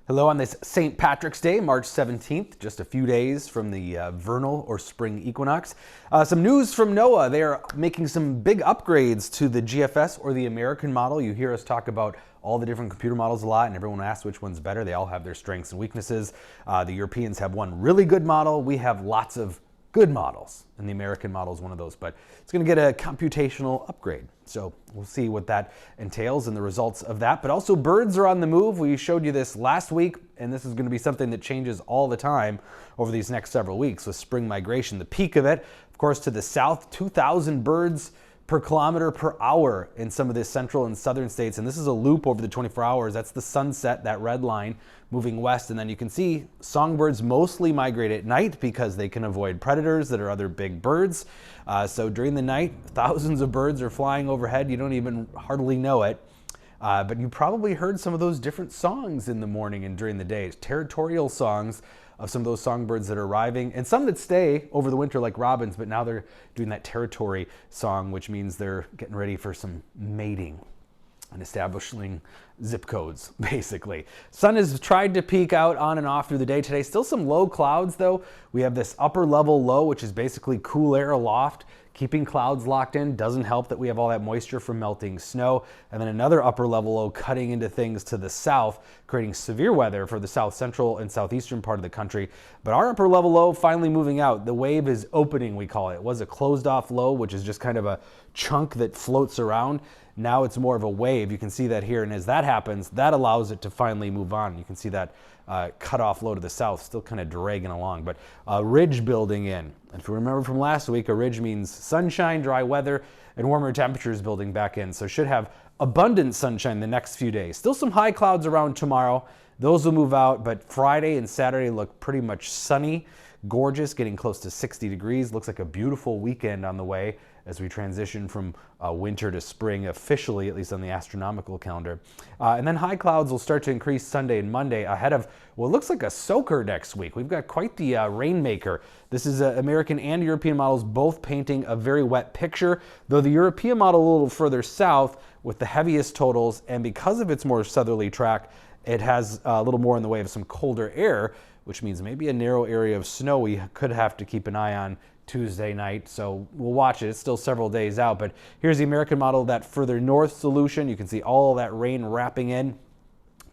Hello on this St. Patrick's Day, March 17th, just a few days from the vernal or spring equinox. Some news from NOAA. They are making some big upgrades to the GFS or the American model. You hear us talk about all the different computer models a lot, and everyone asks which one's better. They all have their strengths and weaknesses. The Europeans have one really good model. We have lots of good models, and the American model is one of those, but it's going to get a computational upgrade. So we'll see what that entails and the results of that. But also birds are on the move. We showed you this last week, and this is going to be something that changes all the time over these next several weeks with spring migration. The peak of it, of course, to the south, 2,000 birds per kilometer per hour in some of the central and southern states. And this is a loop over the 24 hours. That's the sunset, that red line moving west. And then you can see songbirds mostly migrate at night because they can avoid predators that are other big birds. So during the night, thousands of birds are flying overhead. You don't even hardly know it. But you probably heard some of those different songs in the morning and during the day, territorial songs of some of those songbirds that are arriving, and some that stay over the winter like robins, but now they're doing that territory song, which means they're getting ready for some mating and establishing zip codes, basically. Sun has tried to peek out on and off through the day today. Still some low clouds, though. We have this upper level low, which is basically cool air aloft, keeping clouds locked in. Doesn't help that we have all that moisture from melting snow. And then another upper level low cutting into things to the south, creating severe weather for the south central and southeastern part of the country. But our upper level low finally moving out. The wave is opening, we call it. It was a closed off low, which is just kind of a chunk that floats around. Now it's more of a wave. You can see that here. And as that happens, that allows it to finally move on. You can see that cut off low to the south, still kind of dragging along, but a ridge building in. And if you remember from last week, a ridge means sunshine, dry weather, and warmer temperatures building back in. So should have abundant sunshine the next few days. Still some high clouds around tomorrow. Those will move out, but Friday and Saturday look pretty much sunny, gorgeous, getting close to 60 degrees. Looks like a beautiful weekend on the way as we transition from winter to spring officially, at least on the astronomical calendar. And then high clouds will start to increase Sunday and Monday ahead of what looks like a soaker next week. We've got quite the rainmaker. This is American and European models both painting a very wet picture, though the European model a little further south with the heaviest totals, and because of its more southerly track, it has a little more in the way of some colder air, which means maybe a narrow area of snow we could have to keep an eye on Tuesday night. So we'll watch it. It's still several days out, but here's the American model, that further north solution. You can see all that rain wrapping in,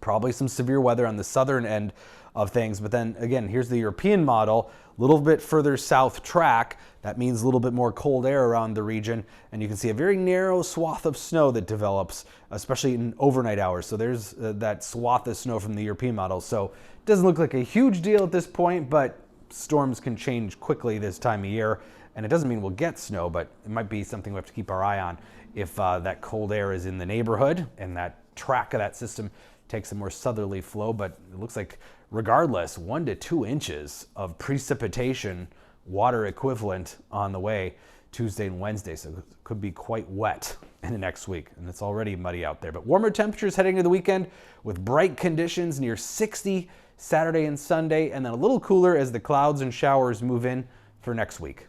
probably some severe weather on the southern end of things. But then again, here's the European model, a little bit further south track. That means a little bit more cold air around the region. And you can see a very narrow swath of snow that develops, especially in overnight hours. So there's that swath of snow from the European model. So it doesn't look like a huge deal at this point, but storms can change quickly this time of year. And it doesn't mean we'll get snow, but it might be something we have to keep our eye on if that cold air is in the neighborhood and that track of that system takes a more southerly flow. But it looks like regardless, 1 to 2 inches of precipitation, water equivalent on the way Tuesday and Wednesday. So it could be quite wet in the next week, and it's already muddy out there. But warmer temperatures heading into the weekend with bright conditions near 60 Saturday and Sunday, and then a little cooler as the clouds and showers move in for next week.